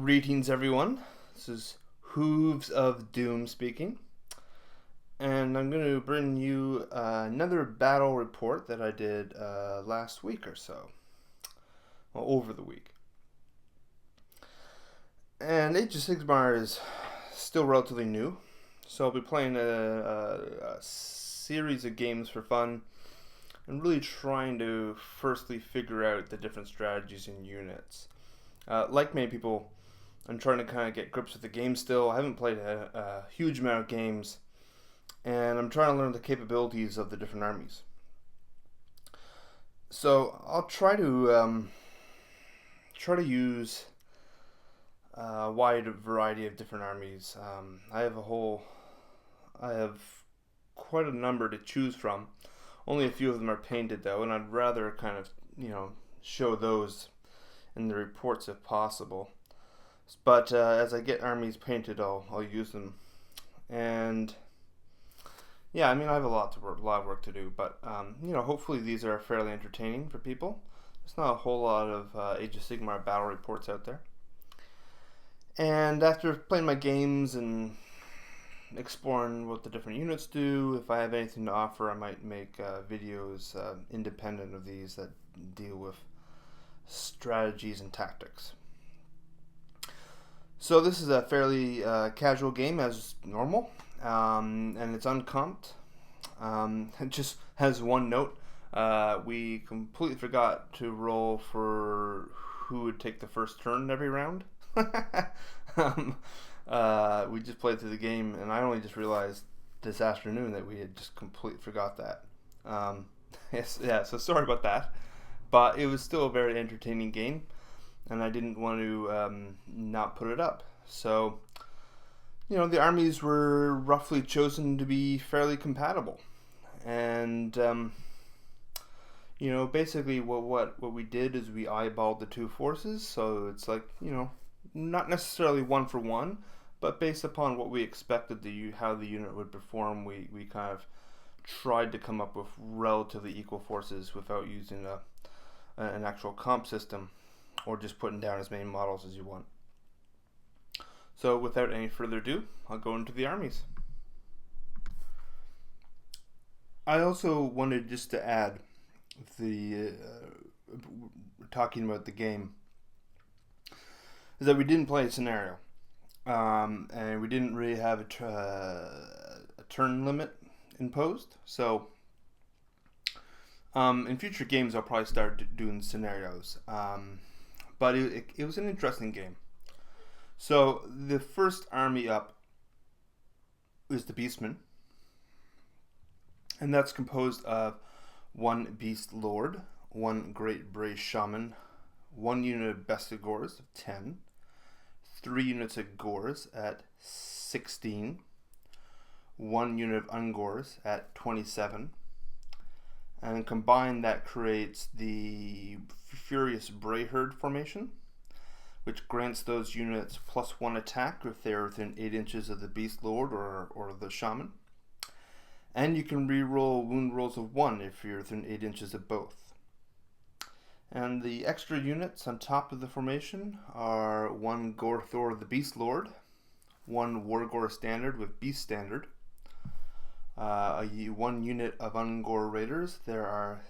Greetings, everyone. This is Hooves of Doom speaking, and I'm going to bring you another battle report that I did last week or so, well, over the week. And Age of Sigmar is still relatively new, so I'll be playing a series of games for fun and really trying to firstly figure out the different strategies and units. Like many people, I'm trying to kind of get grips with the game still. I haven't played a huge amount of games, and I'm trying to learn the capabilities of the different armies. So I'll try to use a wide variety of different armies. I have quite a number to choose from. Only a few of them are painted though, and I'd rather kind of show those in the reports if possible. But as I get armies painted, I'll use them. And yeah, I mean, I have a lot of work to do, but hopefully these are fairly entertaining for people. There's not a whole lot of Age of Sigmar battle reports out there. And after playing my games and exploring what the different units do, if I have anything to offer, I might make videos independent of these that deal with strategies and tactics. So this is a fairly casual game as normal, and it's uncomped. It just has one note. We completely forgot to roll for who would take the first turn every round. We just played through the game, and I only just realized this afternoon that we had just completely forgot that. So sorry about that. But it was still a very entertaining game, and I didn't want to not put it up. So, the armies were roughly chosen to be fairly compatible. And, basically what we did is we eyeballed the two forces. So it's like, not necessarily one for one, but based upon what we expected how the unit would perform, we kind of tried to come up with relatively equal forces without using an actual comp system, or just putting down as many models as you want. So without any further ado, I'll go into the armies. I also wanted just to add talking about the game, is that we didn't play a scenario, and we didn't really have a turn limit imposed. So in future games, I'll probably start doing scenarios. But it was an interesting game. So the first army up is the Beastmen. And that's composed of one Beast Lord, one Great Bray Shaman, one unit of Bestigors of 10, 3 units of Gors at 16, one unit of Ungors at 27, and combined that creates the Furious Brayherd formation, which grants those units +1 attack if they are within 8 inches of the Beast Lord or the Shaman. And you can reroll wound rolls of 1 if you're within 8 inches of both. And the extra units on top of the formation are one Gorthor the Beast Lord, one Wargor Standard with Beast Standard, one unit of Ungor Raiders. There are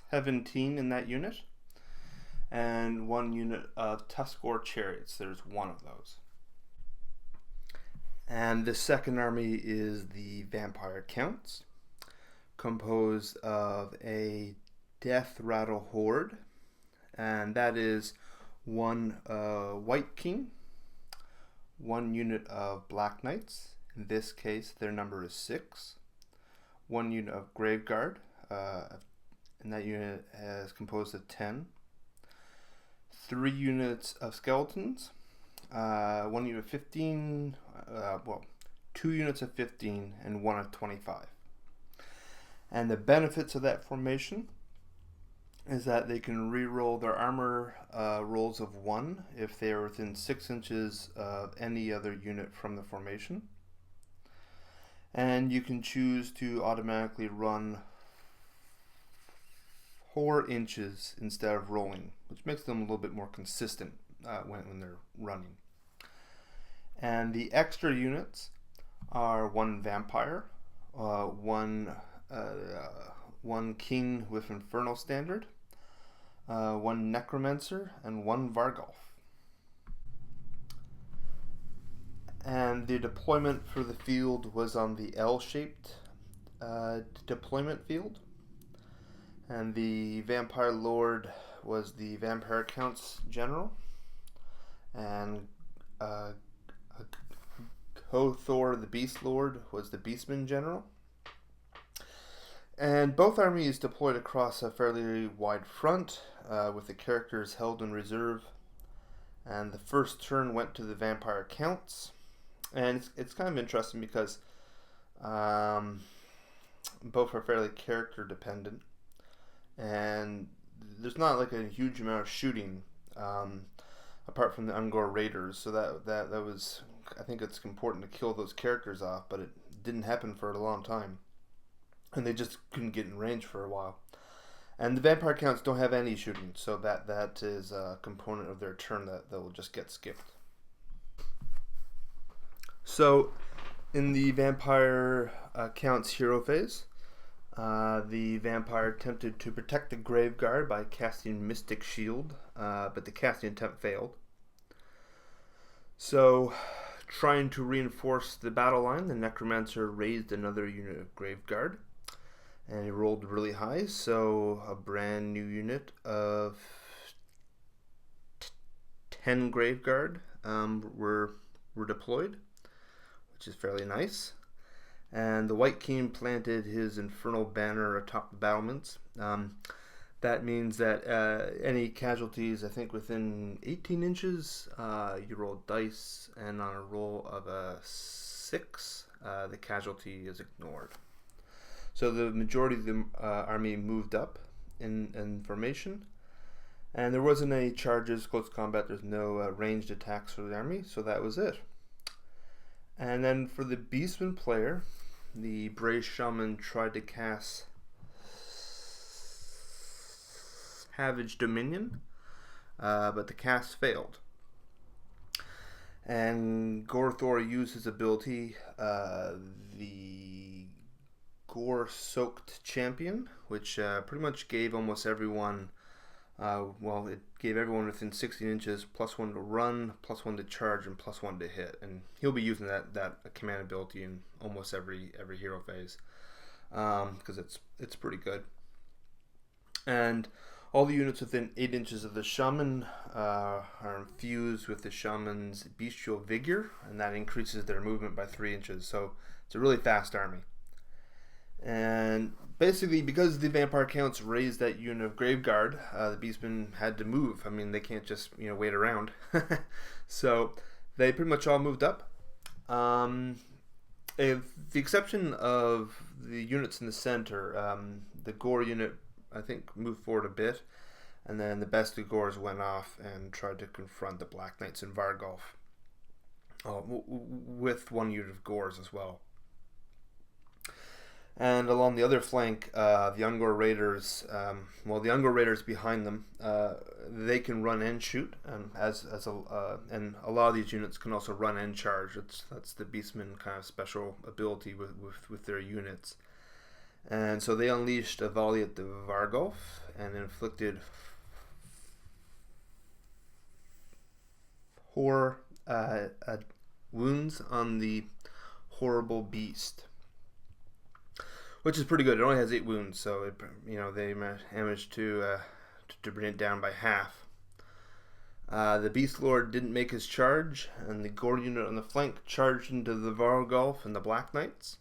17 in that unit, and one unit of Tuskor Chariots. There's one of those. And the second army is the Vampire Counts, composed of a Death Rattle Horde, and that is one White King, one unit of Black Knights. In this case, their number is 6. One unit of Graveguard, and that unit is composed of 10. 3 units of Skeletons, 1 unit of 15, 2 units of 15, and 1 of 25. And the benefits of that formation is that they can re-roll their armor rolls of 1 if they are within 6 inches of any other unit from the formation. And you can choose to automatically run 4 inches instead of rolling, which makes them a little bit more consistent when they're running. And the extra units are 1 vampire, 1 king with infernal standard, 1 necromancer, and 1 vargulf. And the deployment for the field was on the L-shaped deployment field. And the Vampire Lord was the Vampire Count's general. And Thor the Beast Lord was the Beastmen general. And both armies deployed across a fairly wide front, with the characters held in reserve. And the first turn went to the Vampire Counts. And it's kind of interesting because both are fairly character dependent. And there's not like a huge amount of shooting, apart from the Ungor Raiders. So that was, I think it's important to kill those characters off, but it didn't happen for a long time. And they just couldn't get in range for a while. And the Vampire Counts don't have any shooting, so that is a component of their turn that will just get skipped. So, in the Vampire Count's hero phase, the vampire attempted to protect the Graveguard by casting Mystic Shield, but the casting attempt failed. So, trying to reinforce the battle line, the Necromancer raised another unit of Graveguard, and he rolled really high, so a brand new unit of 10 Graveguard were deployed, which is fairly nice. And the White King planted his Infernal Banner atop the battlements. That means that any casualties, I think within 18 inches, you roll dice, and on a roll of a 6, the casualty is ignored. So the majority of the army moved up in formation, and there wasn't any charges, close combat. There's no ranged attacks for the army, so that was it. And then for the Beastman player, the Brave Shaman tried to cast Savage Dominion, but the cast failed. And Gorthor used his ability, the Gore-Soaked Champion, which pretty much gave almost everyone, it gave everyone within 16 inches +1 to run, +1 to charge, and +1 to hit. And he'll be using that command ability in almost every hero phase, because it's pretty good. And all the units within 8 inches of the Shaman are infused with the Shaman's Bestial Vigor, and that increases their movement by 3 inches. So it's a really fast army. And basically, because the Vampire Counts raised that unit of Graveguard, the Beastmen had to move. I mean, they can't just wait around. So they pretty much all moved up. If the exception of the units in the center, the Gore unit, I think, moved forward a bit, and then the best of Gores went off and tried to confront the Black Knights in Vargulf, with 1 unit of Gores as well. And along the other flank, the Ungor Raiders, the Ungor Raiders behind them, they can run and shoot, and and a lot of these units can also run and charge. That's the Beastmen kind of special ability with their units. And so they unleashed a volley at the Vargulf and inflicted 4 wounds on the horrible beast, which is pretty good. It only has 8 wounds, so they managed to bring it down by half. The Beast Lord didn't make his charge, and the Gore unit on the flank charged into the Vargulf and the Black Knights.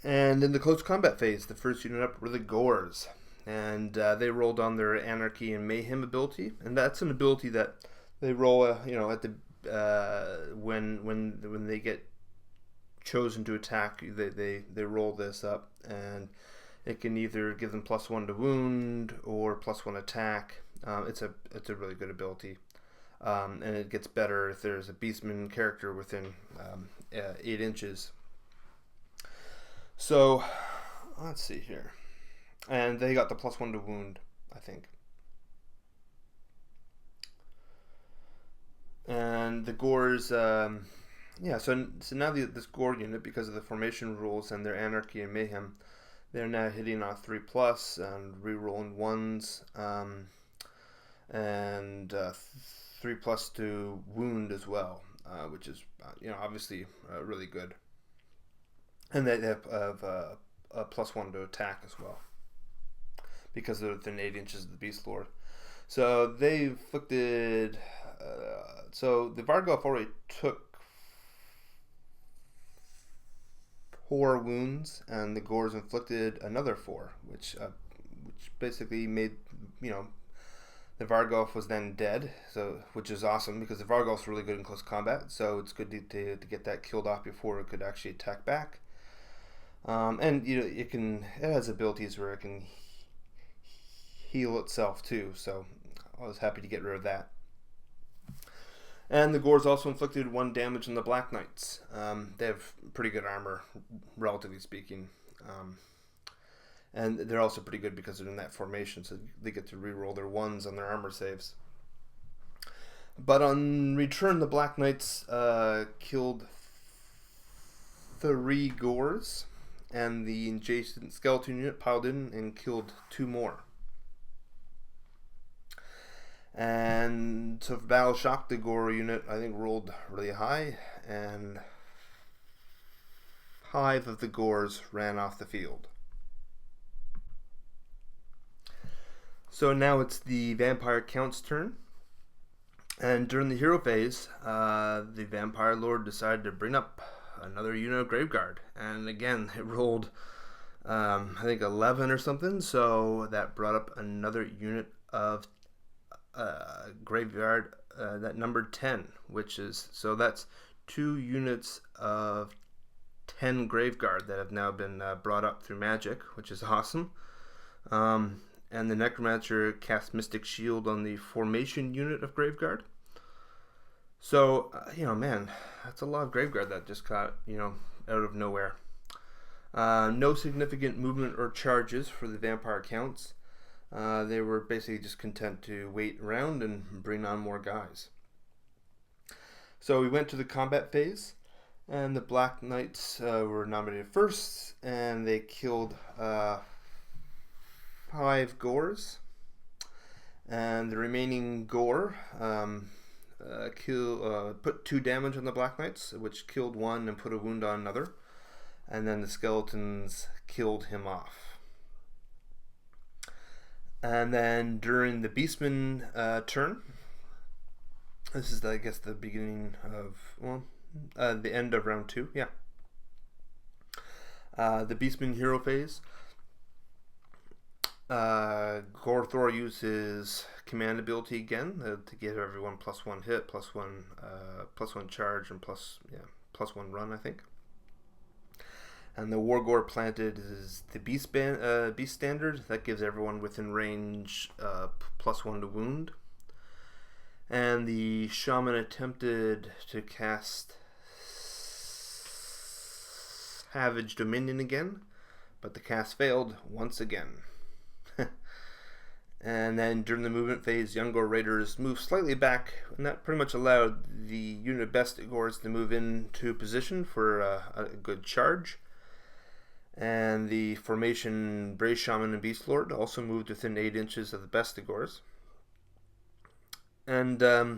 And in the close combat phase, the first unit up were the Gores, and they rolled on their Anarchy and Mayhem ability, and that's an ability that they roll, at the when they get chosen to attack, they roll this up, and it can either give them +1 to wound or +1 attack. It's a really good ability, and it gets better if there's a Beastman character within 8 inches. So let's see here. And they got the +1 to wound, I think. And the Gores, yeah, so now this Gore unit, because of the formation rules and their Anarchy and Mayhem, they're now hitting on 3+ and rerolling 1s, and 3+ to wound as well, which is, obviously really good. And they have a +1 to attack as well, because they're within 8 inches of the Beast Lord. So they inflicted. So the Vargoth already took 4 wounds, and the Gores inflicted another 4, which basically made, the Vargoth was then dead. So, which is awesome, because the Vargoth's really good in close combat. So it's good to get that killed off before it could actually attack back. And it has abilities where it can heal itself too. So I was happy to get rid of that. And the Gores also inflicted 1 damage on the Black Knights. They have pretty good armor, relatively speaking. And they're also pretty good because they're in that formation, so they get to reroll their 1s on their armor saves. But on return, the Black Knights killed 3 Gores, and the adjacent skeleton unit piled in and killed 2 more. And so for Battle Shock, the Gore unit, I think, rolled really high, and 5 of the Gores ran off the field. So now it's the Vampire Count's turn. And during the hero phase, the Vampire Lord decided to bring up another unit of Graveguard. And again, it rolled, I think, 11 or something, so that brought up another unit of Graveguard that numbered 10, so that's 2 units of 10 Graveguard that have now been brought up through magic, which is awesome. And the Necromancer cast Mystic Shield on the formation unit of Graveguard. So, man, that's a lot of Graveguard that just got, out of nowhere. No significant movement or charges for the Vampire Counts. They were basically just content to wait around and bring on more guys. So we went to the combat phase, and the Black Knights were nominated first, and they killed 5 Gores. And the remaining Gore put 2 damage on the Black Knights, which killed 1 and put a wound on another. And then the skeletons killed him off. And then during the Beastmen turn, this is, I guess, the beginning of, the end of round 2, yeah. The Beastmen hero phase. Gorthor uses command ability again to give everyone +1 hit, +1 charge, and +1 run, I think. And the Wargore planted is the Beast Standard. That gives everyone within range +1 to wound. And the Shaman attempted to cast Savage Dominion again, but the cast failed once again. And then during the movement phase, Youngor Raiders moved slightly back, and that pretty much allowed the unit of Best Gores to move into position for a good charge. And the formation Brace Shaman and Beast Lord also moved within 8 inches of the Bestigors. And but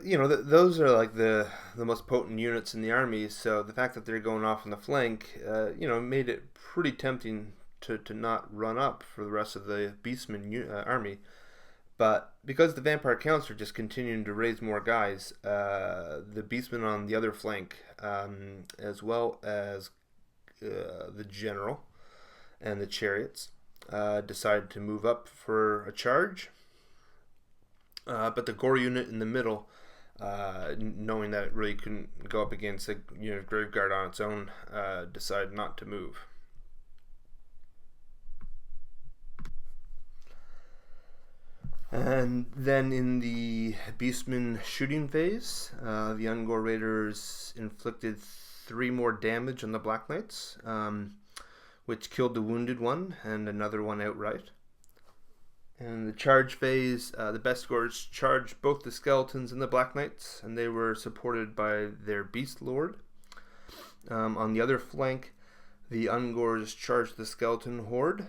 those are like the most potent units in the army. So the fact that they're going off on the flank, made it pretty tempting to not run up for the rest of the Beastmen army. But because the Vampire Counts are just continuing to raise more guys, the Beastmen on the other flank, as well as the General and the Chariots, decided to move up for a charge. But the Gore unit in the middle, knowing that it really couldn't go up against a Graveguard on its own, decided not to move. And then in the Beastmen shooting phase, the Ungor Raiders inflicted 3 more damage on the Black Knights, which killed the wounded one and another one outright. In the charge phase, the best Gors charged both the skeletons and the Black Knights, and they were supported by their Beast Lord. On the other flank, the Ungors charged the skeleton horde.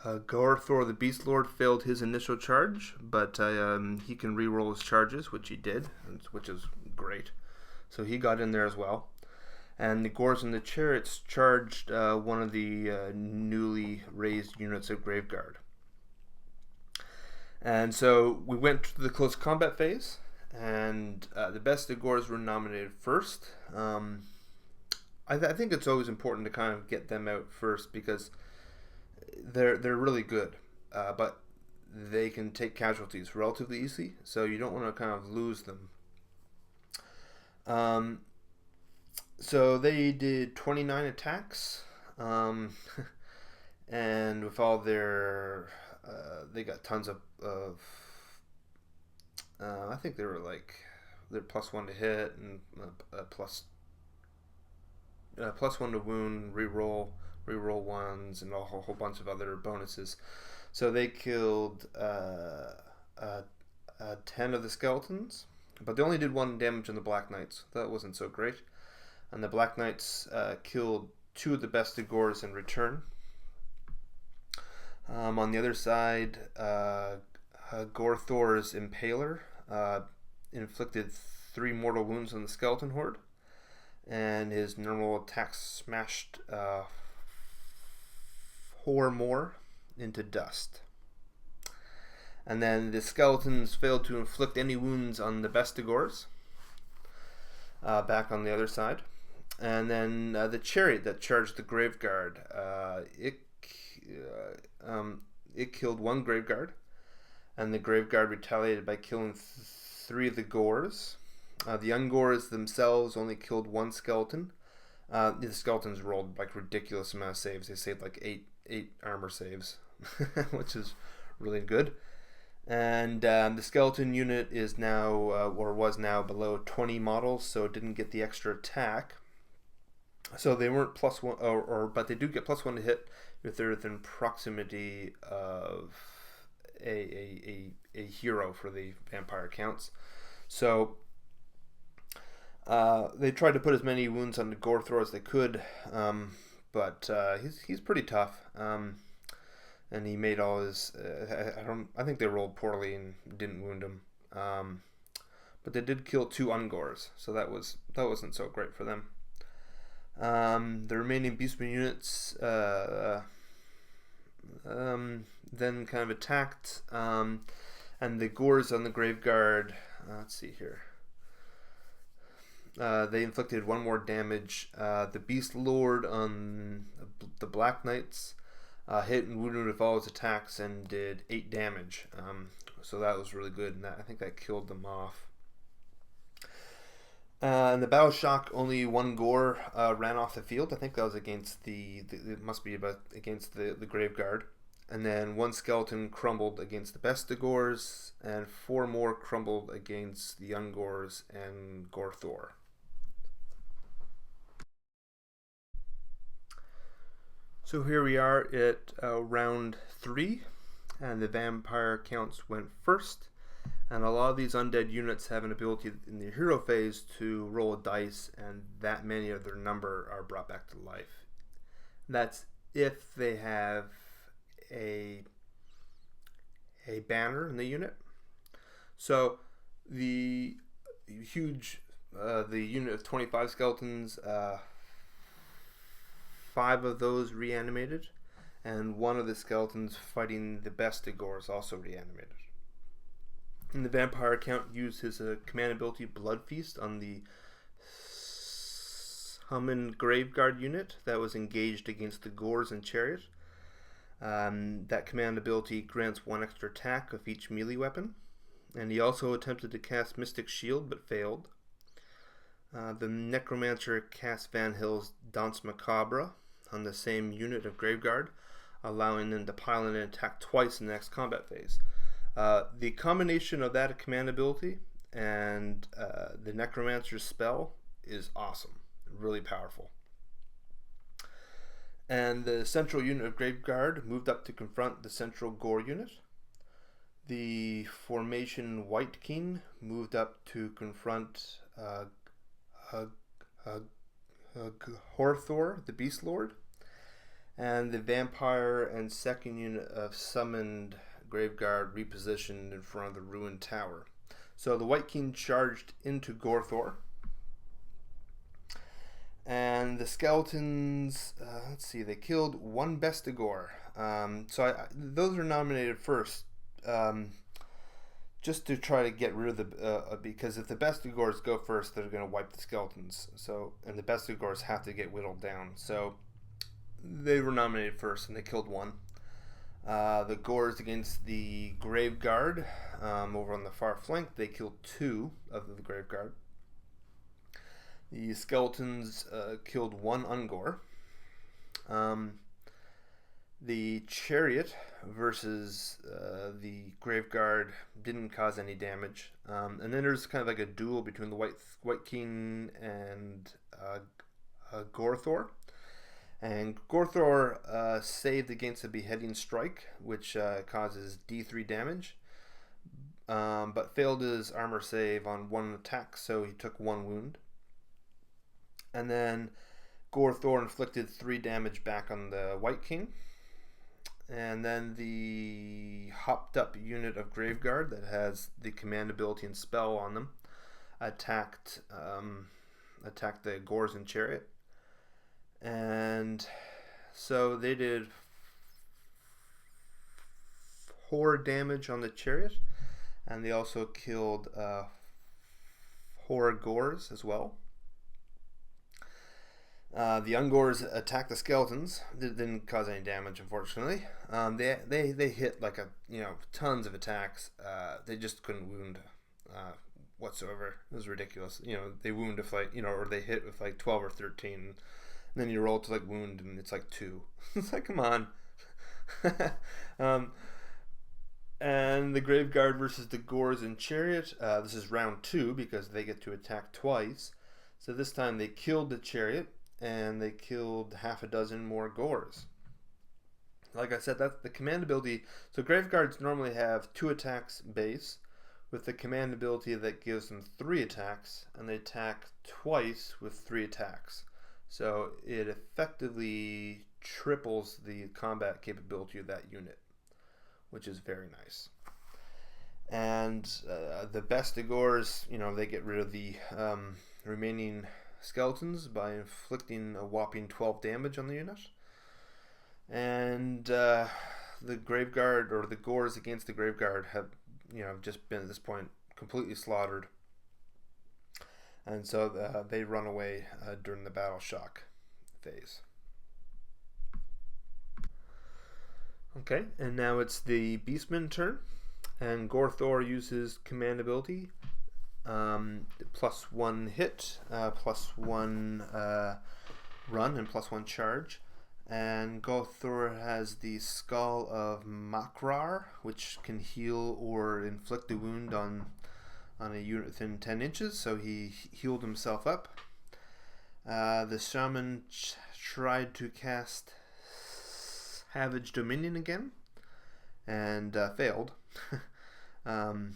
Gorthor, the Beast Lord, failed his initial charge, but he can reroll his charges, which he did, which is great. So he got in there as well. And the Gors and the Chariots charged one of the newly raised units of Graveguard. And so we went to the close combat phase, and the best of Gors were nominated first. I think it's always important to kind of get them out first because they're really good, but they can take casualties relatively easily, so you don't want to kind of lose them. So they did 29 attacks, and with all their, they got tons of I think they were like, they're +1 to hit and plus +1 to wound, reroll ones, and a whole bunch of other bonuses. So they killed 10 of the skeletons, but they only did 1 damage on the Black Knights. That wasn't so great. And the Black Knights killed 2 of the best of Gors in return. On the other side, Gorthor's Impaler inflicted 3 mortal wounds on the skeleton horde, and his normal attacks smashed 4 more into dust. And then the skeletons failed to inflict any wounds on the best of Gors, back on the other side. And then the chariot that charged the Graveguard, it killed 1 Graveguard, and the Graveguard retaliated by killing 3 of the Gors. The Ungors themselves only killed 1 skeleton. The skeletons rolled like ridiculous amount of saves. They saved like 8 armor saves, which is really good. And the skeleton unit is now, or was now, below 20 models, so it didn't get the extra attack. So they weren't +1, but they do get +1 to hit if they're within proximity of a hero for the vampire counts. So they tried to put as many wounds on the Gorthor as they could, but he's pretty tough. And he made all his. I think they rolled poorly and didn't wound him. But they did kill 2 Ungors, so that wasn't so great for them. The remaining Beastmen units then kind of attacked, and the Gors on the Graveguard. Let's see here. They inflicted 1 more damage. The Beast Lord on the Black Knights hit and wounded with all his attacks and did 8 damage. So that was really good, and I think that killed them off. In the Battle Shock, only 1 Gor ran off the field. I think that was against it must be against the Graveguard. And then 1 skeleton crumbled against the best of Gors, and 4 more crumbled against the Ungors and Gorthor. So here we are at round 3, and the vampire counts went first. And a lot of these undead units have an ability in the hero phase to roll a dice, and that many of their number are brought back to life. That's if they have a banner in the unit. So the unit of 25 skeletons, 5 of those reanimated, and 1 of the skeletons fighting the best of Gors also reanimated. And the vampire count used his command ability Blood Feast on the Summoned Graveguard unit that was engaged against the Gors and Chariot. That command ability grants 1 extra attack of each melee weapon. And he also attempted to cast Mystic Shield but failed. The Necromancer cast Van Hill's Danse Macabre on the same unit of Graveguard, allowing them to pile in and attack twice in the next combat phase. The combination of that command ability and the Necromancer's spell is awesome. really powerful. And the central unit of Graveguard moved up to confront the central Gore unit. The formation White King moved up to confront Horthor, the Beast Lord. And the vampire and second unit of summoned Graveguard repositioned in front of the ruined tower. So the White King charged into Gorthor. And the skeletons, let's see, they killed one Bestigor. Those are nominated first, just to try to get rid of the, because if the Bestigors go first, they're going to wipe the skeletons. So, and the Bestigors have to get whittled down. So they were nominated first, and they killed one. The Gores against the Graveguard, over on the far flank, they killed two of the Graveguard. The skeletons killed one Ungor. The chariot versus the Graveguard didn't cause any damage. And then there's kind of like a duel between the White King and Gorthor. And Gorthor saved against a beheading strike, which causes D3 damage, but failed his armor save on one attack, so he took one wound. And then Gorthor inflicted 3 damage back on the White King. And then the hopped up unit of Graveguard that has the command ability and spell on them attacked the Gores and Chariot. And so they did 4 damage on the Chariot, and they also killed 4 Gores as well. The Ungors attacked the skeletons. It didn't cause any damage, unfortunately. They hit like tons of attacks. They just couldn't wound whatsoever. It was ridiculous. They wound if or they hit with like 12 or 13. And then you roll to like wound, and it's like 2. It's like, come on. And the Graveguard versus the Gores and Chariot. This is round 2 because they get to attack twice. So this time they killed the Chariot, and they killed half a dozen more Gores. Like I said, that's the command ability. So Graveguards normally have 2 attacks base, with the command ability that gives them 3 attacks, and they attack twice with 3 attacks. So it effectively triples the combat capability of that unit, which is very nice. And the Bestigors, they get rid of the remaining skeletons by inflicting a whopping 12 damage on the unit. And the Graveguard, or the Gores against the Graveguard, have just been at this point completely slaughtered. And so they run away during the battle shock phase. Okay, and now it's the Beastmen turn, and Gorthor uses command ability, +1 hit, +1 run, and +1 charge. And Gorthor has the Skull of Makrar, which can heal or inflict a wound on a unit within 10 inches, so he healed himself up. The Shaman tried to cast Savage Dominion again, and failed. That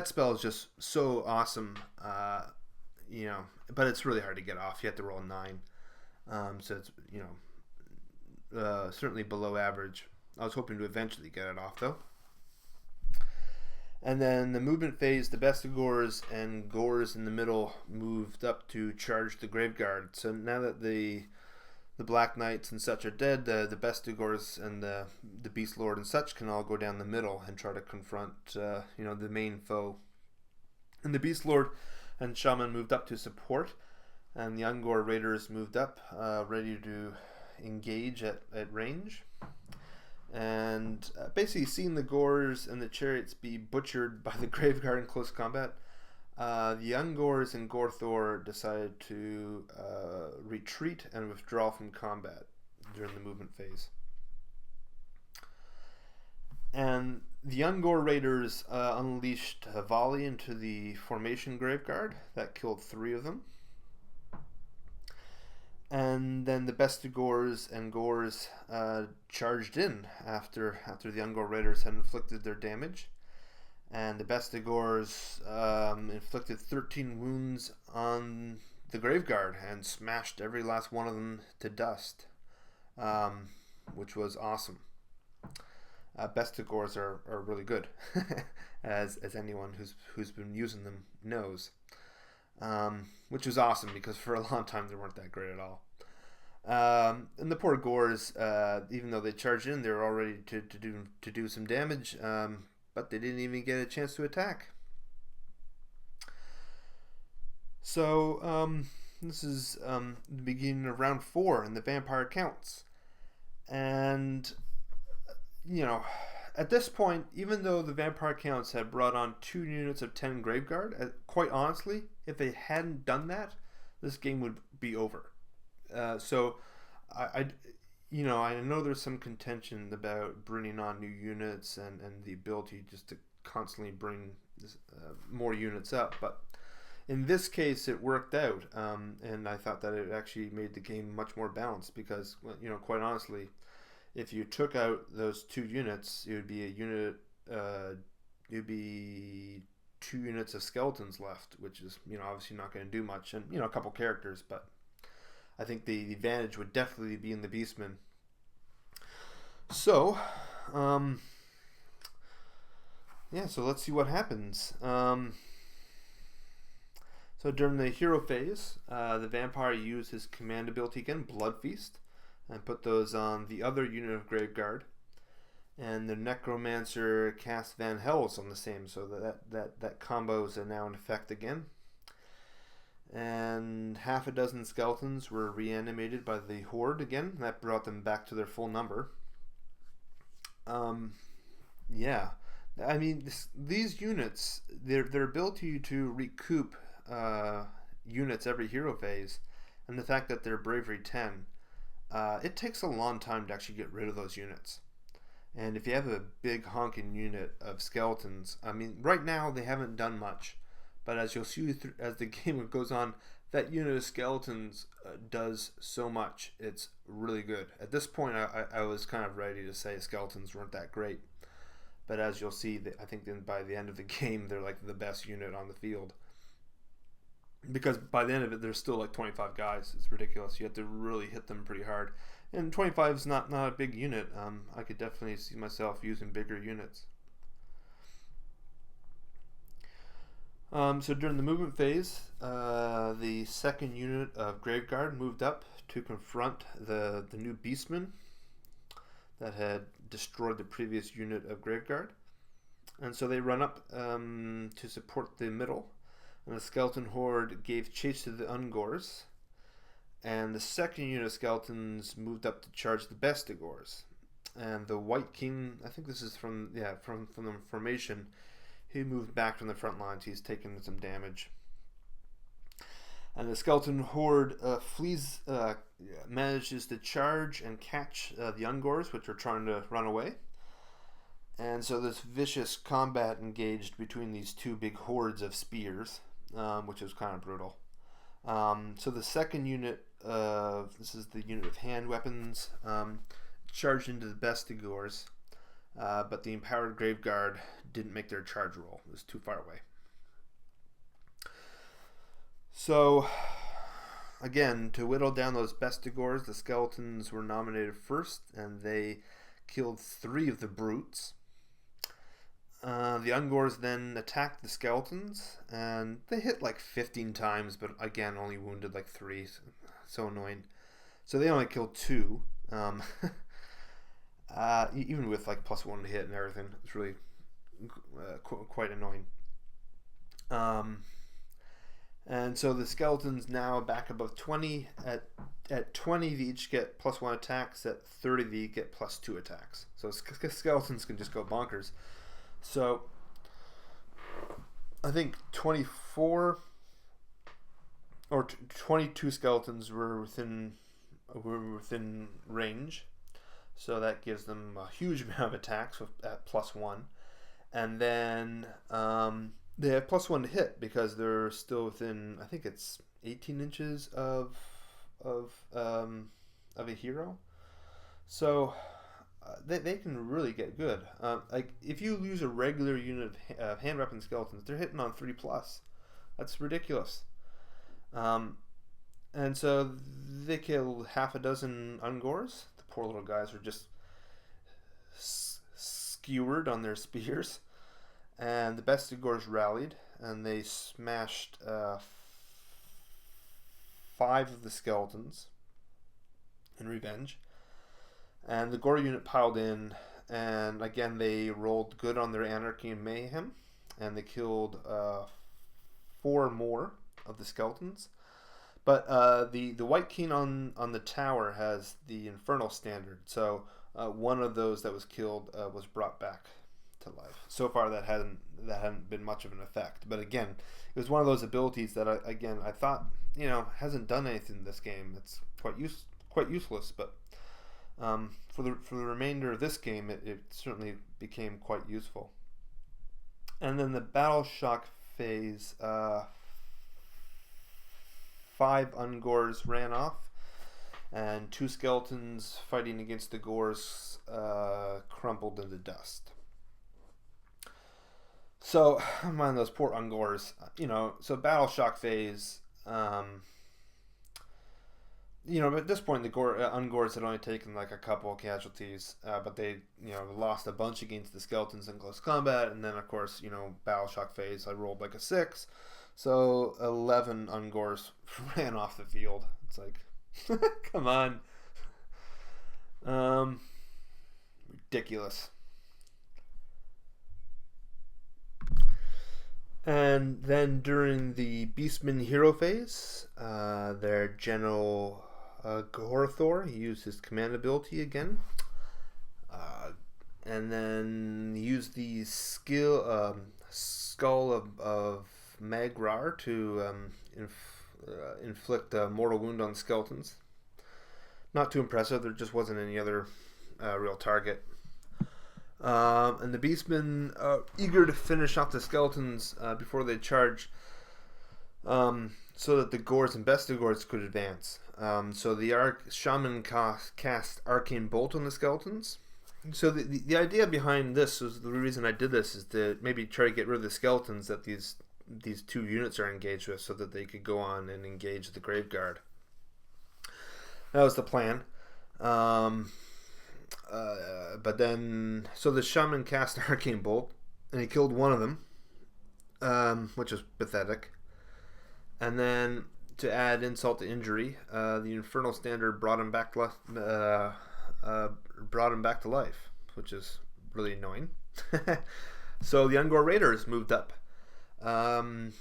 spell is just so awesome, but it's really hard to get off. You have to roll 9. So it's, certainly below average. I was hoping to eventually get it off, though. And then the movement phase, the Bestigors and Gores in the middle moved up to charge the Graveguard. So now that the Black Knights and such are dead, the Bestigors and the Beast Lord and such can all go down the middle and try to confront the main foe. And the Beast Lord and Shaman moved up to support, and the Ungor Raiders moved up, ready to engage at range. And basically seeing the Gores and the Chariots be butchered by the Graveguard in close combat, the Ungors and Gorthor decided to retreat and withdraw from combat during the movement phase. And the Ungor Raiders unleashed a volley into the formation Graveguard that killed 3 of them. And then the Bestigors and Gores charged in after the Ungor Raiders had inflicted their damage. And the Bestigors inflicted 13 wounds on the Graveguard and smashed every last one of them to dust, which was awesome. Bestigors are really good, as anyone who's been using them knows. Which was awesome because for a long time they weren't that great at all. And the poor Gores, even though they charged in, they were all ready to do some damage, but they didn't even get a chance to attack. So this is the beginning of round 4 in the Vampire Counts, and at this point, even though the Vampire Counts had brought on 2 units of 10 Graveguard, quite honestly, if they hadn't done that, this game would be over. So, I know there's some contention about bringing on new units and the ability just to constantly bring more units up, but in this case, it worked out, and I thought that it actually made the game much more balanced because, quite honestly, if you took out those 2 units, it would be a unit. It'd be 2 units of skeletons left, which is obviously not going to do much, and a couple characters. But I think the advantage would definitely be in the Beastmen. So, so let's see what happens. So during the hero phase, the vampire used his command ability again, Blood Feast, and put those on the other unit of Graveguard. And the Necromancer cast Van Hels on the same, so that combo is now in effect again. And half a dozen skeletons were reanimated by the Horde again. That brought them back to their full number. I mean, these units, their ability to recoup units every hero phase, and the fact that they're bravery 10, it takes a long time to actually get rid of those units. And if you have a big honking unit of skeletons, I mean, right now they haven't done much, but as you'll see as the game goes on, that unit of skeletons does so much. It's really good. At this point, I was kind of ready to say skeletons weren't that great, but as you'll see, I think then by the end of the game, they're like the best unit on the field. Because by the end of it, there's still like 25 guys. It's ridiculous. You have to really hit them pretty hard. And 25 is not a big unit. I could definitely see myself using bigger units. So during the movement phase, the second unit of Graveguard moved up to confront the new Beastmen that had destroyed the previous unit of Graveguard. And so they run up to support the middle. And the skeleton horde gave chase to the Ungors, and the second unit of skeletons moved up to charge the Bestigors. And the White King, I think this is from the formation, he moved back from the front lines. He's taken some damage. And the skeleton horde manages to charge and catch the Ungors, which are trying to run away. And so this vicious combat engaged between these 2 big hordes of spears, which was kind of brutal. So the second unit this is the unit of hand weapons, charged into the Bestigors, but the empowered Graveguard didn't make their charge roll. It was too far away. So again, to whittle down those Bestigors, the skeletons were nominated first, and they killed 3 of the brutes. The Ungors then attacked the skeletons, and they hit like 15 times, but again, only wounded like 3. So annoying. So they only killed 2. Even with like +1 to hit and everything, it's really quite annoying. And so the skeletons now back above 20. At 20, they each get +1 attacks. At 30, they get +2 attacks. So skeletons can just go bonkers. So I think 24 or 22 skeletons were within range. So that gives them a huge amount of attacks at +1. And then they have +1 to hit because they're still within, I think it's 18 inches of of a hero. So they can really get good. Like if you use a regular unit of hand weapon skeletons, they're hitting on 3+. That's ridiculous. And so they killed half a dozen Ungors. The poor little guys were just skewered on their spears. And the Bestigors rallied, and they smashed 5 of the skeletons in revenge. And the Gore unit piled in, and again they rolled good on their Anarchy and Mayhem, and they killed 4 more of the skeletons. But the White King on the tower has the Infernal Standard, so one of those that was killed was brought back to life. So far that hadn't been much of an effect, but again, it was one of those abilities that I thought hasn't done anything in this game. It's quite useless, but for the remainder of this game, it certainly became quite useful. And then the Battle Shock phase. 5 Ungors ran off, and 2 skeletons fighting against the Gores crumpled into dust. So, mind those poor Ungors. So Battle Shock phase. But at this point, the Ungors had only taken like a couple of casualties, but they, lost a bunch against the skeletons in close combat, and then of course, Battle Shock phase, I rolled like a 6. So 11 Ungors ran off the field. It's like, come on. Ridiculous. And then during the Beastmen hero phase, their general Gorthor, he used his command ability again. And then used the skull of Magrar to inflict a mortal wound on skeletons. Not too impressive. There just wasn't any other real target. And the Beastmen, eager to finish off the skeletons before they charge, so that the Gores and Bestigors could advance. So the Shaman cast Arcane Bolt on the skeletons. So the idea behind this was, the reason I did this is to maybe try to get rid of the skeletons that these 2 units are engaged with, so that they could go on and engage the Graveguard. That was the plan. But then, so the Shaman cast Arcane Bolt, and he killed one of them, which was pathetic. And then, to add insult to injury, the Infernal Standard brought him back to life, which is really annoying. So the Ungor Raiders moved up. And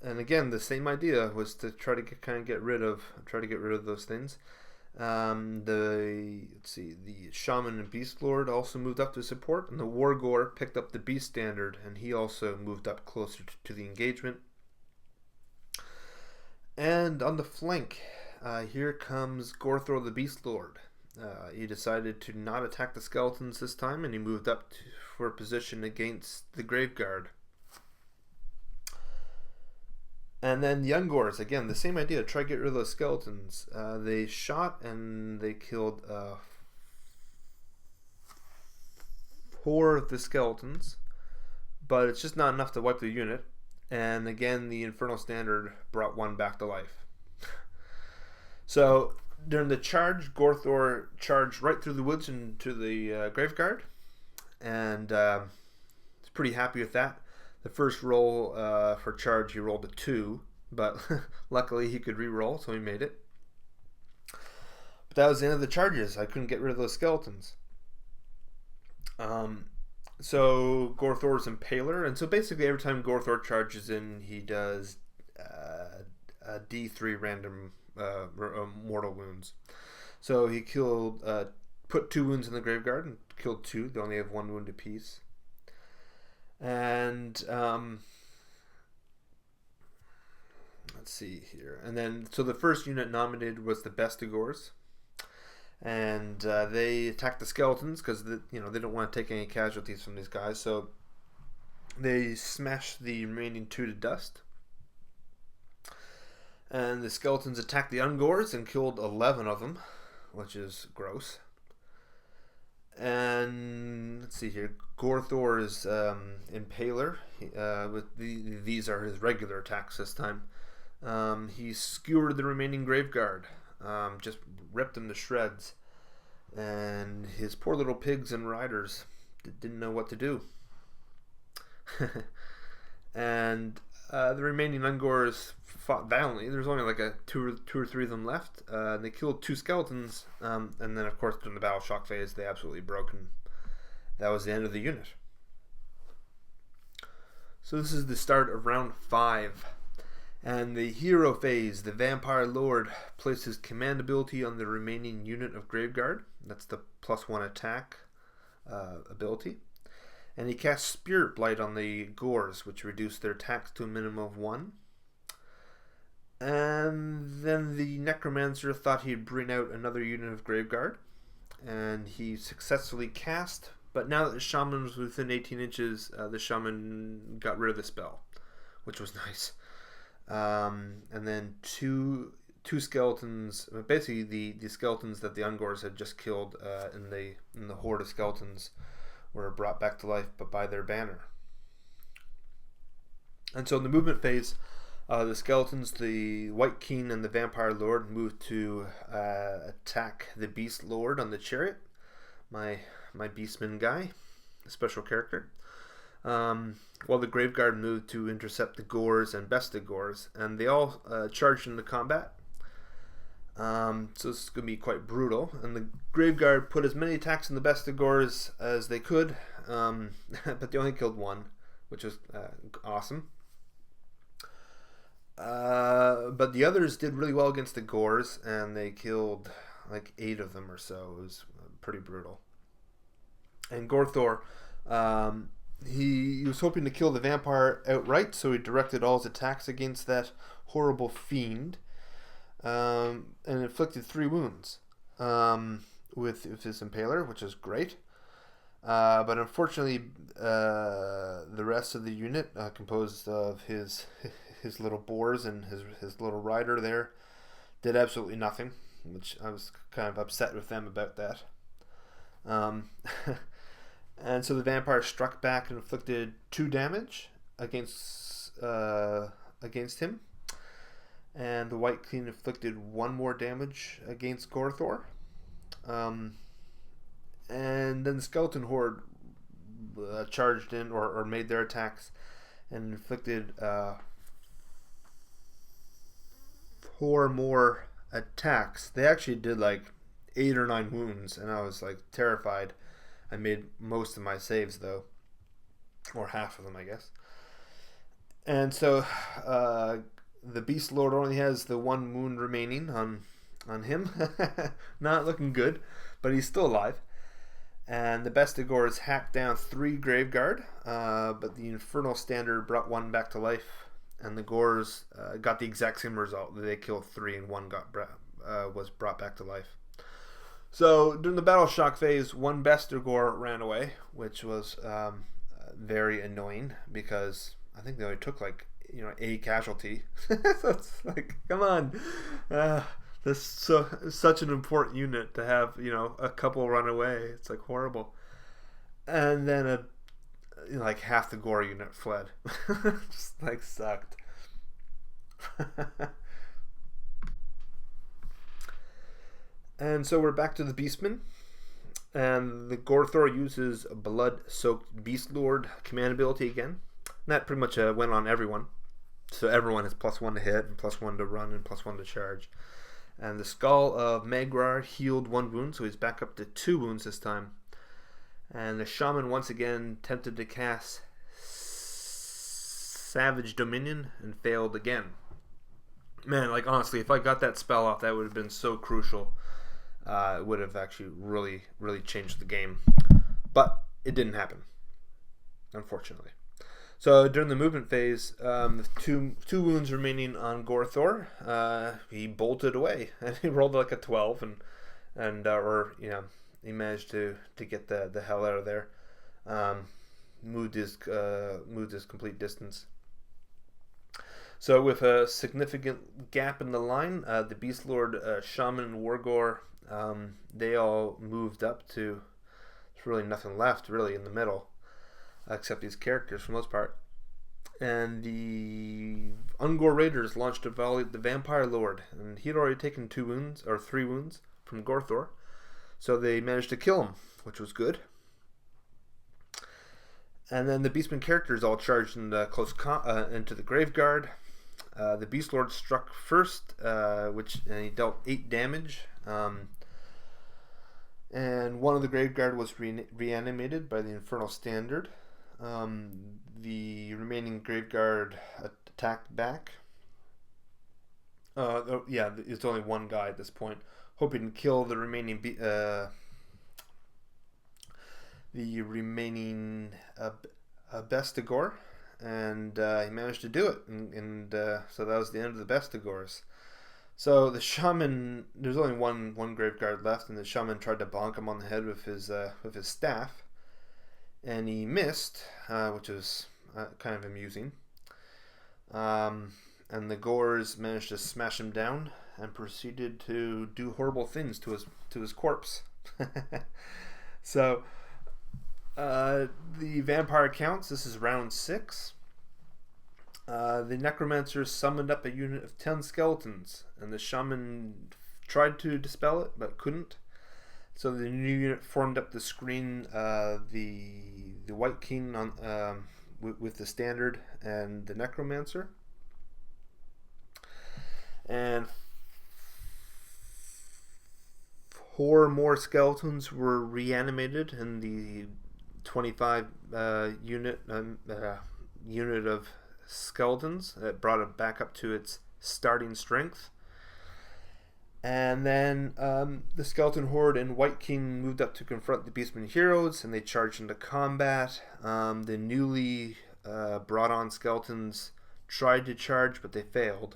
again, the same idea was to try to get rid of those things. The Shaman and Beast Lord also moved up to support, and the Wargore picked up the Beast Standard, and he also moved up closer to the engagement. And on the flank, here comes Gorthor the Beast Lord. He decided to not attack the skeletons this time, and he moved up for a position against the Graveguard. And then the Ungors, again, the same idea, try to get rid of those skeletons. They shot and they killed 4 of the skeletons, but it's just not enough to wipe the unit. And again, the Infernal Standard brought 1 back to life. So during the charge, Gorthor charged right through the woods into the Graveguard, and he's pretty happy with that. The first roll for charge, he rolled a 2, but luckily he could re-roll, so he made it. But that was the end of the charges. I couldn't get rid of those skeletons. So Gorthor's Impaler, and so basically every time Gorthor charges in, he does a D3 random mortal wounds. So he killed, put 2 wounds in the Graveguard and killed 2. They only have 1 wound apiece. And let's see here. And then, so the first unit nominated was the Bestigors, and they attacked the skeletons because they don't want to take any casualties from these guys. So they smashed the remaining 2 to dust. And the skeletons attacked the Ungors and killed 11 of them, which is gross. And let's see here, Gorthor's Impaler. These are his regular attacks this time. He skewered the remaining Graveguard, just ripped them to shreds. And his poor little pigs and riders didn't know what to do. And the remaining Ungors fought valiantly. There's only like two or three of them left. They killed 2 skeletons, and then of course during the battle shock phase they absolutely broke, and that was the end of the unit. So this is the start of round 5, and the hero phase. The Vampire Lord places command ability on the remaining unit of Graveguard. That's the +1 attack ability. And he casts Spirit Blight on the Gors, which reduce their attacks to a minimum of 1. And then the Necromancer thought he'd bring out another unit of Graveguard, and he successfully cast. But now that the Shaman was within 18 inches, the Shaman got rid of the spell, which was nice. And then two skeletons, basically the skeletons that the Ungors had just killed in the horde of skeletons, were brought back to life, but by their banner. And so in the movement phase, the skeletons, the White King and the Vampire Lord, moved to attack the Beast Lord on the chariot. My Beastmen guy, a special character. While the Graveguard moved to intercept the Gors and best the Gors, and they all charged into combat. So this is going to be quite brutal, and the Graveguard put as many attacks in the best of Gors as they could, but they only killed 1, which was awesome. But the others did really well against the Gors, and they killed like 8 of them or so. It was pretty brutal. And Gorthor, he was hoping to kill the vampire outright, so he directed all his attacks against that horrible fiend. And inflicted 3 wounds with his Impaler, which is great. But unfortunately, the rest of the unit, composed of his little boars and his little rider there, did absolutely nothing, which I was kind of upset with them about that. And so the vampire struck back and inflicted 2 damage against him. And the White King inflicted 1 more damage against Gorthor. And then the Skeleton Horde charged in, or made their attacks, and inflicted 4 more attacks. They actually did like 8 or 9 wounds, and I was like terrified. I made most of my saves though, or half of them, I guess. And so the Beast Lord only has the 1 wound remaining on him. Not looking good, but he's still alive. And the Bestigors hacked down 3 Graveguard, but the Infernal Standard brought 1 back to life, and the Gors got the exact same result. They killed 3 and 1 was brought back to life. So during the battle shock phase, 1 Bestigor ran away, which was very annoying, because I think they only took like a casualty. So it's like, come on, this is such an important unit to have a couple run away. It's like horrible. And then like half the Gore unit fled. Just like sucked. And so we're back to the Beastmen, and the Gorthor uses Blood-Soaked Beast Lord command ability again. And that pretty much went on everyone. So everyone has +1 to hit, and +1 to run, and +1 to charge. And the Skull of Magrar healed 1 wound, so he's back up to 2 wounds this time. And the Shaman once again attempted to cast Savage Dominion and failed again. Man, like honestly, if I got that spell off, that would have been so crucial. It would have actually really, really changed the game. But it didn't happen, unfortunately. So during the movement phase, two wounds remaining on Gorthor, he bolted away, and he rolled like a 12, and he managed to get the hell out of there. Moved his complete distance. So with a significant gap in the line, the Beast Lord, Shaman, and Wargore, they all moved up to. There's really nothing left really in the middle, except these characters for the most part. And the Ungor Raiders launched a volley at the Vampire Lord, and he'd already taken 3 wounds from Gorthor, so they managed to kill him, which was good. And then the Beastmen characters all charged into the Graveguard. The Beast Lord struck first, and he dealt 8 damage. And one of the Graveguard was reanimated by the Infernal Standard. The remaining Graveguard attacked back. It's only one guy at this point, hoping to kill the remaining Bestigor, and he managed to do it, and so that was the end of the Bestigors. So the Shaman, there's only one Graveguard left, and the Shaman tried to bonk him on the head with his staff, and he missed, which was kind of amusing. And the Gores managed to smash him down and proceeded to do horrible things to his corpse. So the Vampire counts. This is round 6. The Necromancer summoned up a unit of 10 skeletons, and the Shaman tried to dispel it but couldn't. So the new unit formed up the screen, the White King on with the Standard and the Necromancer. And 4 more skeletons were reanimated in the 25 unit of skeletons. That brought it back up to its starting strength. And then the Skeleton Horde and White King moved up to confront the Beastmen heroes, and they charged into combat. The newly brought on skeletons tried to charge, but they failed.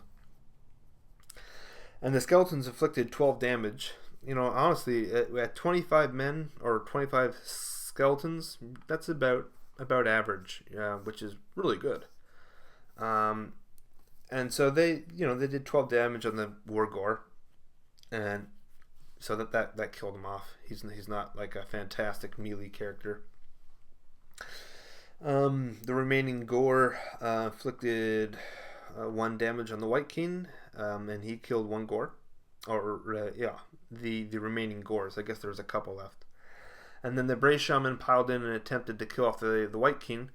And the skeletons inflicted 12 damage. You know, honestly, at 25 men or 25 skeletons, that's about average, which is really good. And so they did 12 damage on the Wargore, and so that killed him off. He's not like a fantastic melee character. The remaining Gore inflicted 1 damage on the White King, and he killed 1 Gore, the remaining Gores. I guess there was a couple left. And then the Bray Shaman piled in and attempted to kill off the White King,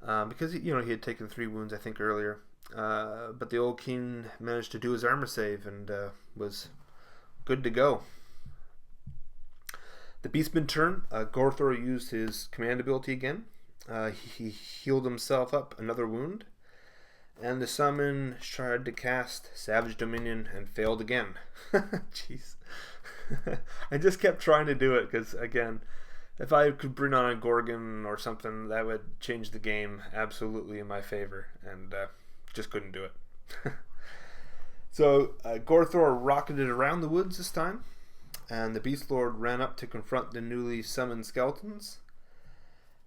because he had taken 3 wounds, I think, earlier. But the old king managed to do his armor save and was good to go. The Beastman turn. Gorthor used his command ability again. He healed himself up another wound. And the summon tried to cast Savage Dominion and failed again. Jeez. I just kept trying to do it because, again, if I could bring on a Gorgon or something, that would change the game absolutely in my favor. And just couldn't do it. So Gorthor rocketed around the woods this time. And the Beast Lord ran up to confront the newly summoned skeletons.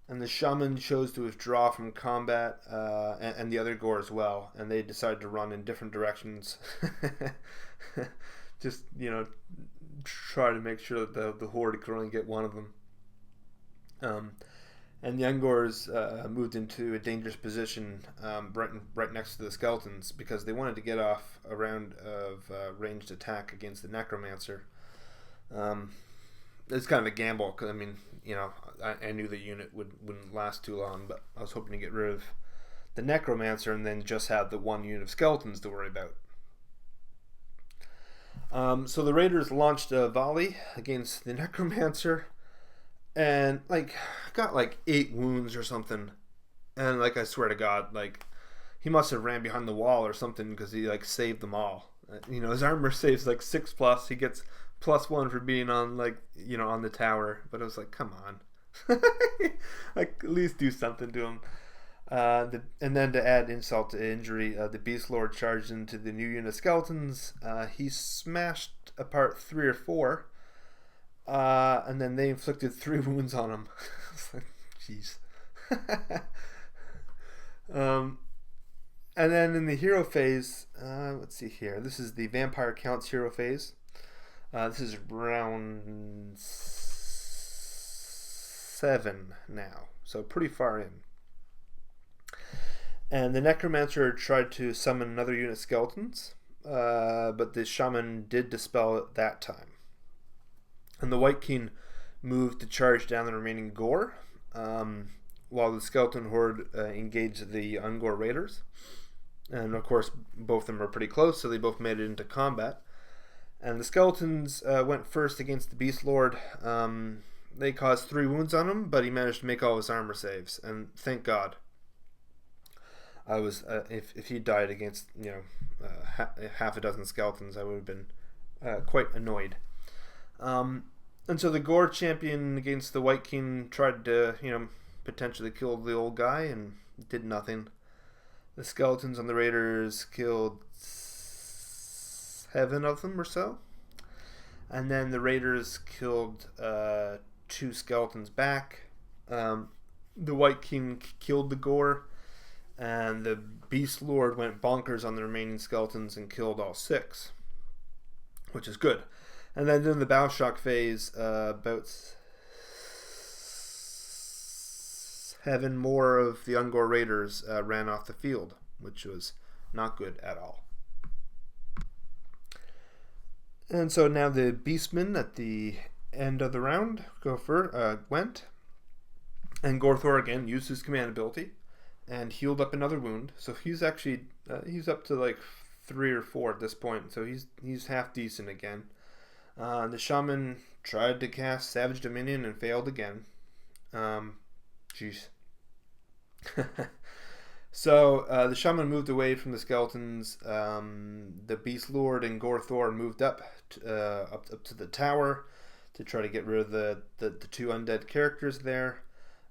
And the Shaman chose to withdraw from combat, and the other Gore as well. And they decided to run in different directions. Just, try to make sure that the Horde could only get one of them. And the Ungors moved into a dangerous position right next to the skeletons because they wanted to get off a round of ranged attack against the Necromancer. It's kind of a gamble because, I knew the unit wouldn't last too long, but I was hoping to get rid of the Necromancer and then just have the 1 unit of skeletons to worry about. So the Raiders launched a volley against the Necromancer and got 8 wounds or something. And I swear to God, he must have ran behind the wall or something because he saved them all. His armor saves 6+. He gets +1 for being on on the tower, but I was like, come on. At least do something to him. And then to add insult to injury, the Beast Lord charged into the new unit of skeletons. He smashed apart 3 or 4, and then they inflicted 3 wounds on him. Jeez. And then in the hero phase, let's see here. This is the Vampire Counts hero phase. This is round 7 now, so pretty far in. And the Necromancer tried to summon another unit of skeletons, but the Shaman did dispel it that time. And the White King moved to charge down the remaining Gore, while the Skeleton Horde engaged the Ungor Raiders. And of course, both of them were pretty close, so they both made it into combat. And the Skeletons went first against the Beast Lord. They caused 3 wounds on him, but he managed to make all his armor saves, and thank God. I was if he died against half a dozen skeletons, I would have been quite annoyed. And so the Gore champion against the White King tried to potentially kill the old guy and did nothing. The skeletons on the Raiders killed 7 of them or so, and then the Raiders killed 2 skeletons back. The White King killed the Gore, and the Beast Lord went bonkers on the remaining skeletons and killed all 6, which is good. And then in the Battle Shock phase, about 7 more of the Ungor Raiders ran off the field, which was not good at all. And so now the Beastmen at the end of the round went, and Gorthor again used his command ability and healed up another wound. So he's actually he's up to like 3 or 4 at this point. So he's half decent again. The Shaman tried to cast Savage Dominion and failed again. Jeez. So the Shaman moved away from the skeletons. The Beast Lord and Gorthor moved up to the tower to try to get rid of the 2 undead characters there.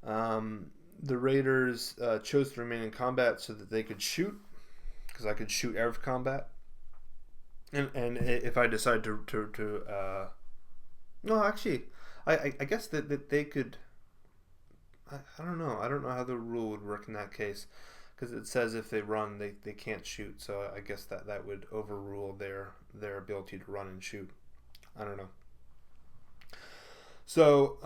The Raiders chose to remain in combat so that they could shoot, because I could shoot out of combat. And if I decide to no, actually, I guess that they could. I don't know. I don't know how the rule would work in that case, because it says if they run, they can't shoot. So I guess that would overrule their ability to run and shoot. I don't know. So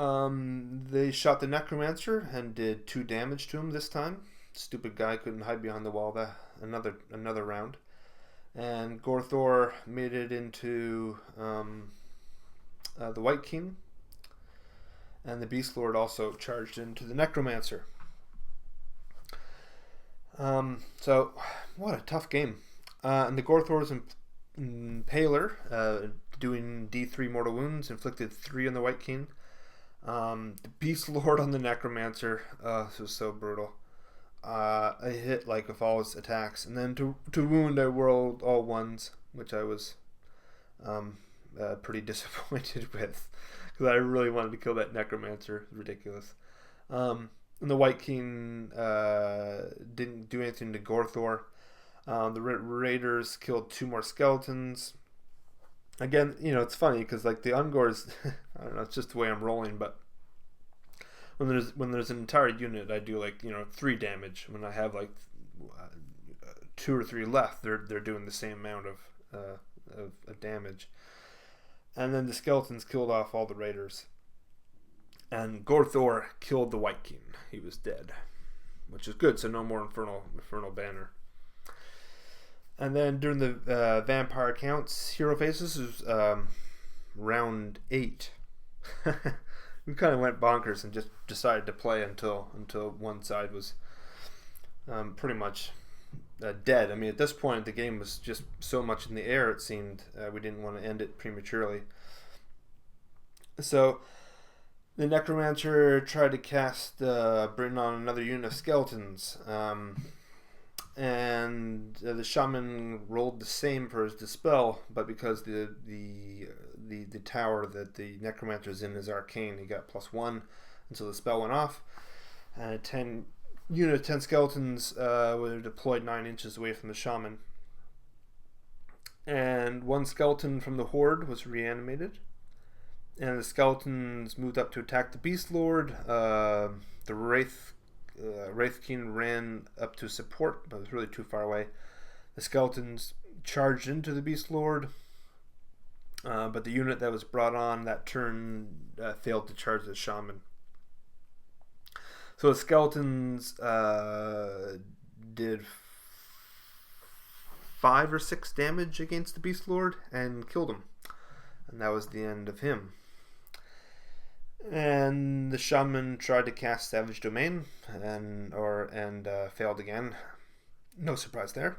they shot the Necromancer and did 2 damage to him this time. Stupid guy couldn't hide behind the wall. Another round. And Gorthor made it into the White King. And the Beast Lord also charged into the Necromancer. So, what a tough game. And the Gorthor's Impaler, doing D3 mortal wounds, inflicted 3 on the White King. The Beast Lord on the Necromancer, this was so brutal. I hit with all his attacks, and then to wound I rolled all 1s, which I was pretty disappointed with, because I really wanted to kill that Necromancer. Ridiculous. And the White King didn't do anything to Gorthor. The Raiders killed 2 more skeletons. Again, it's funny because the Ungors, I don't know, it's just the way I'm rolling, but when there's an entire unit, I do 3 damage. When I have 2 or 3 left, they're doing the same amount of damage. And then the skeletons killed off all the Raiders. And Gorthor killed the White King. He was dead, which is good. So no more Infernal Banner. And then during the Vampire Counts hero phases, is round 8. We kind of went bonkers and just decided to play until one side was pretty much dead. I mean, at this point, the game was just so much in the air, it seemed. We didn't want to end it prematurely. So the Necromancer tried to cast bring on another unit of skeletons. And the Shaman rolled the same for his dispel, but because the tower that the Necromancer is in is arcane, he got +1, and so the spell went off. And a 10 skeletons were deployed 9 inches away from the Shaman. And 1 skeleton from the Horde was reanimated. And the skeletons moved up to attack the Beast Lord. The Wraith Wraith King ran up to support, but was really too far away. The skeletons charged into the Beast Lord, but the unit that was brought on that turn failed to charge the shaman. So the skeletons did 5 or 6 damage against the Beast Lord and killed him. And that was the end of him. And the shaman tried to cast Savage Domain and failed again. No surprise there.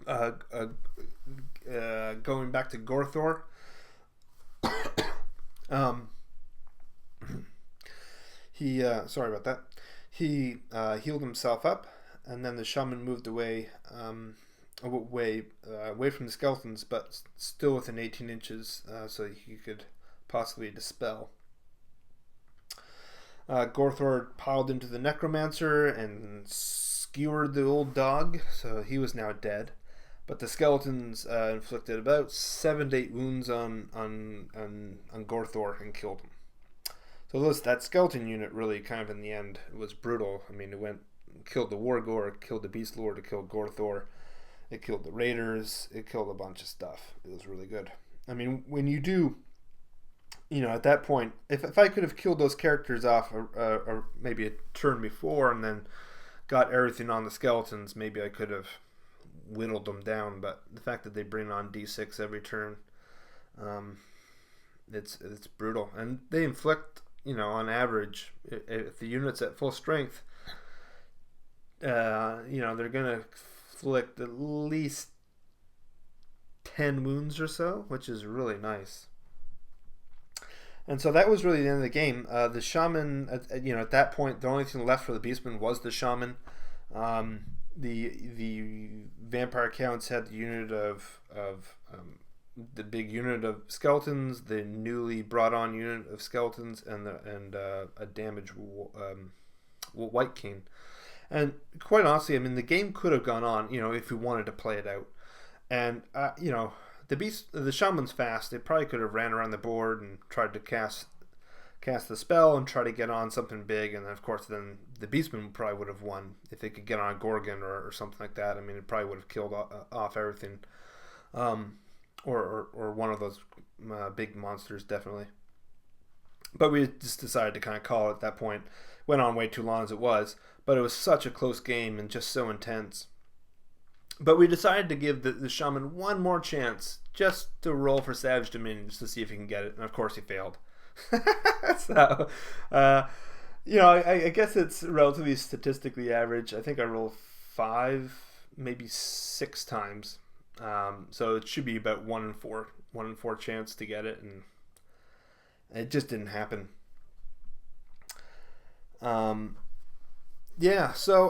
Going back to Gorthor. He sorry about that. He healed himself up, and then the shaman moved away from the skeletons, but still within 18 inches, so he could possibly dispel. Gorthor piled into the necromancer and skewered the old dog, so he was now dead. But the skeletons inflicted about 7 to 8 wounds on Gorthor and killed him. So that skeleton unit really kind of in the end was brutal. I mean, it killed the Wargore, it killed the Beast Lord, it killed Gorthor, it killed the Raiders, it killed a bunch of stuff. It was really good. I mean, when you do, at that point, if I could have killed those characters off or maybe a turn before and then got everything on the skeletons, maybe I could have whittled them down. But the fact that they bring on D6 every turn, it's brutal. And they inflict, on average, if the unit's at full strength, they're going to inflict at least 10 wounds or so, which is really nice. And so that was really the end of the game. The shaman, at that point, the only thing left for the Beastmen was the shaman. The vampire counts had the unit of the big unit of skeletons, the newly brought on unit of skeletons, and a damaged White King. And quite honestly, I mean, the game could have gone on, if we wanted to play it out. And the shaman's fast. They probably could have ran around the board and tried to cast the spell and try to get on something big, and then, of course, then the Beastmen probably would have won if they could get on a Gorgon or something like that. I mean, it probably would have killed off everything, or one of those big monsters, definitely. But we just decided to kind of call it at that point. Went on way too long as it was, but it was such a close game and just so intense. But we decided to give the shaman one more chance just to roll for Savage Dominion just to see if he can get it, and of course he failed. So, I guess it's relatively statistically average. I think I rolled 5, maybe 6 times. So it should be about 1 in 4 chance to get it, and it just didn't happen. So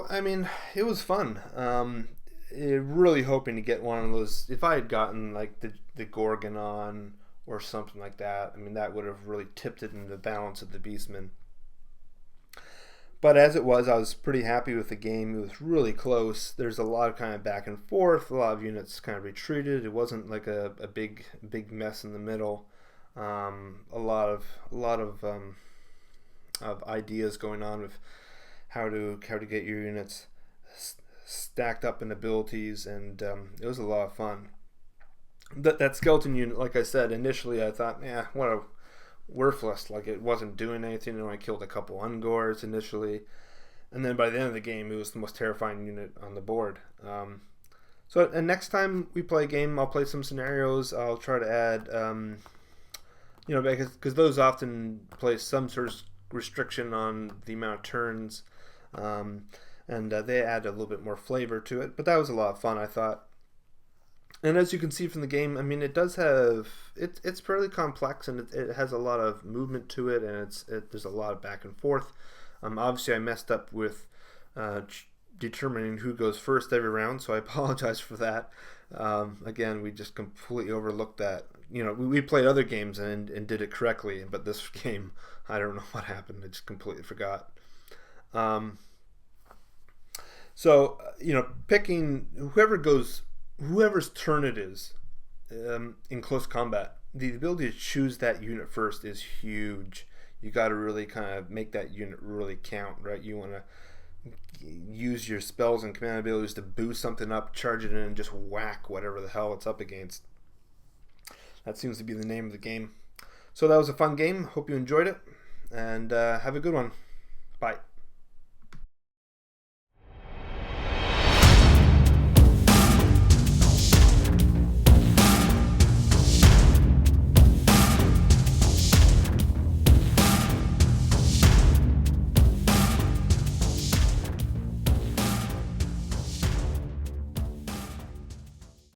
I mean, it was fun. Really hoping to get one of those. If I had gotten like the Gorgon on or something like that, I mean, that would have really tipped it in the balance of the Beastmen. But as it was, I was pretty happy with the game. It was really close. There's a lot of kind of back and forth. A lot of units kind of retreated. It wasn't like a big mess in the middle. A lot of ideas going on with how to get your units stacked up in abilities, and it was a lot of fun. That skeleton unit, like I said, initially I thought, what a worthless, like it wasn't doing anything, and I killed a couple Ungors initially, and then by the end of the game it was the most terrifying unit on the board. And next time we play a game, I'll play some scenarios. I'll try to add because those often place some sort of restriction on the amount of turns, and they add a little bit more flavor to it. But that was a lot of fun, I thought. And as you can see from the game, I mean, it does have it's fairly complex, and it has a lot of movement to it, and there's a lot of back and forth. Obviously, I messed up with determining who goes first every round, so I apologize for that. Again, we just completely overlooked that. We played other games and did it correctly, but this game, I don't know what happened. I just completely forgot. Picking whoever's turn it is in close combat, the ability to choose that unit first is huge. you got to really kind of make that unit really count, right? You want to use your spells and command abilities to boost something up, charge it in, and just whack whatever the hell it's up against. That seems to be the name of the game. So that was a fun game. Hope you enjoyed it, and have a good one. Bye.